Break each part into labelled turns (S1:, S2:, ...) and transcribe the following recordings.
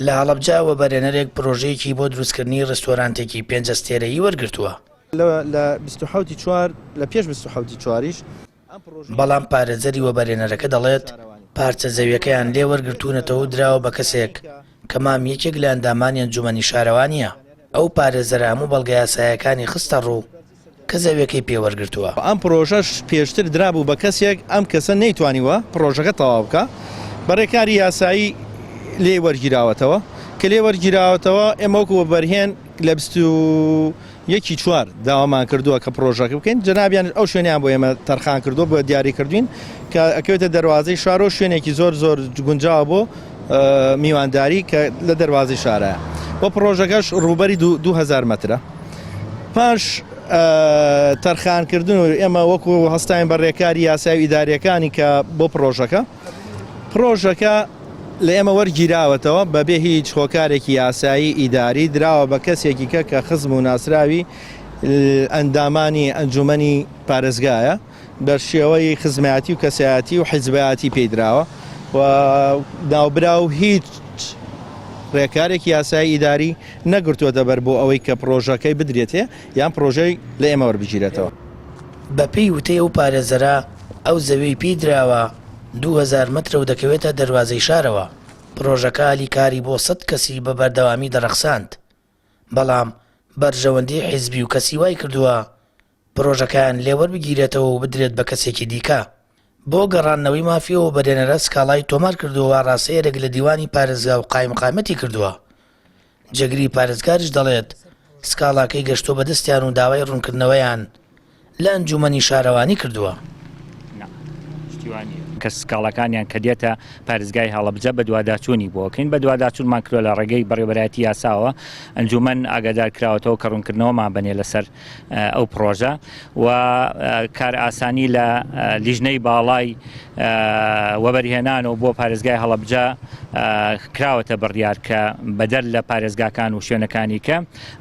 S1: لە هەڵەبجا وەبەرهێنەرێک پرۆژەیەکی بۆ دروستکردنی ڕستۆرانتێکی 5 ئەستێرەیی وەرگرتووە.
S2: لە 24 لە پێش 24 چواریش
S1: بەڵام پارێزەری وەبەرهێنەرەکە دەڵێت پارچە زەویەکەیان لێ وەرگرتوونەتەوە و دراوە بە کەسێک کە مام یەکێک لە ئەندامانی ئەنجومەنی شارەوانیە. ئەو پارێزەرە هەموو بەڵگە یاساییەکانی خستە ڕوو کە زەویەکەی پێوەرگرتووە.
S2: ئەم پرۆژەش پێشتر درابوو بە کەسێک ئەم کەسە نەیتوانیوە پرۆژەکە تەواو بکە، بەڕێکاری یاسایی لێ وەرگیراوەتەوە کە لێ وەرگیراوەتەوە ئێمە وەکو بەرهێن لە 21 چوار داوامان کردووە کە پرۆژەکە بکەین. جەنابیان ئەو شوێنیان بۆ ئێمە تەرخان کردووە بۆ دیاری کردوین کە ئەکەوێتە دەواازەی شارۆ شوێنێکی زۆر گونجاوە بۆ میوانداری کە لە دەواازەی شارەیە. بۆ پرۆژەکەش ڕووبەری 2000 مەترە. پاش تەرخانکردن و ئێمە وەکو هەستاین بە ڕێکاری یاسایی ئیداریەکانی کە بۆ پرۆژەکە لە ئێمە وەرگیراوەتەوە بەبێ هیچ هۆکارێکی یاسایی ئیداری دراوە بە کەسێکی کە خزم و ناسراوی ئەندامانی ئەنجومەنی پارێزگایە بە شێوەی خزمەتی و کەسایەتی و حیزبەتی پێدراوە و ناوبرا و هیچ ڕێکارێکی یاسایی ئیداری نەگرتووەتە بەر بۆ ئەوەی کە پرۆژەکەی بدرێتێ یان پرۆژەی لە ئێمە وەربگیرێتەوە.
S1: بەپێی وتەی ئەو پارێزەرە ئەو زەوی پێدراوە 2000 مترە و دەکەوێتە دەواازەی شارەوە. پرۆژەکە ئالیکاری بۆ 100 کەسی بە بەردەوامی دەرەخساند، بەڵام بەرژەوەندی حیزبی و کەسی وای کردووە پرۆژەکان لێوەربگیرێتەوە و بدرێت بە کەسێکی دیکە. بۆ گەڕانەوەی مافیەوە بەرهێنەرە سکاڵای تۆمار کردووە ڕاستەیەرێک لە دیوانی پارێزگا و قایمقامەتی کردووە. جەگری پارێزگاریش دەڵێت سکاڵاکەی گەشتۆ بەدەستیان و داوای ڕوونکردنەوەیان لە ئەنجومەنی شارەوانی کردووە.
S3: کە سکاڵەکانیان کە دێتە پارێزگای هەڵەبجە بە دوواداچوونی بۆکەین بە دوواداچوونمان کردووە لە ڕێگەی بەڕێوەبەرایەتی یاساوە ئەنجومەن ئاگادار کراوەتەوە کە ڕوونکردنەوەمان بنێ لەسەر ئەو پرۆژە و کار ئاسانی لە لیژنەی باڵای وەبەرهێنانەوە بۆ پارێزگای هەڵەبجە کراوەتە بڕیار کە بەدەر لە پارێزگاکان و شوێنەکانی کە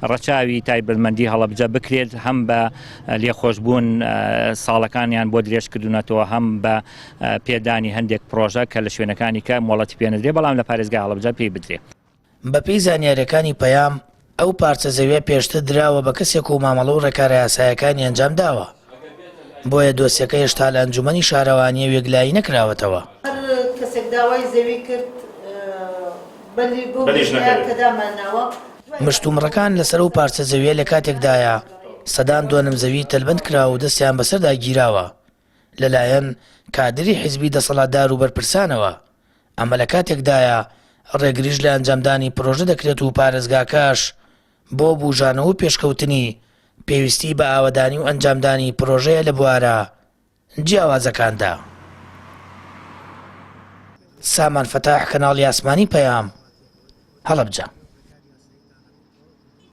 S3: ڕەچاوی تایبەتمەندی هەڵەبجە بکرێت هەم بە لێخۆشبوون ساڵەکانیان بۆ درێژکردوونەتەوە هەم بە پێدانی هەندێک پرۆژە کە لە شوێنەکانی کە مۆڵەتی پێنەدرێ بەڵام لە پارێزگای هەڵەبجە پێی بدرێ.
S1: بەپێی زانیاریەکانی پەیام ئەو پارچە زەویە پێشتر دراوە بە کەسێک و مامەڵە و ڕێکارە یاساییەکانی ئەنجام داوە، بۆیە دۆسیەکە هێشتا لە ئەنجومەنی شارەوانیە وێگلایی نەکراوەتەوە.
S4: کەسێک داوای زەوی کرد
S1: مشتومڕەکان لەسەر و پارچە زەویە لە کاتێکدایە سەدان دووەنم زەوی تەلبەند کراوە و دەستیان بەسەردا گیراوە لەلایەن کادری حیزبی دەسەڵاتدار و بەرپرسانەوە. ئەمە لە کاتێکدایە ڕێگریش لە ئەنجامدانی پرۆژە دەکرێت و پارێزگاکەش بۆ بوژانەوە و پێشکەوتنی پێویستی بە ئاوەدانی و ئەنجامدانی پرۆژەیە لە بوارە جیاوازەکاندا. سامان فەتاح، کەناڵی ئاسمانی پەیام، هەڵەبجە.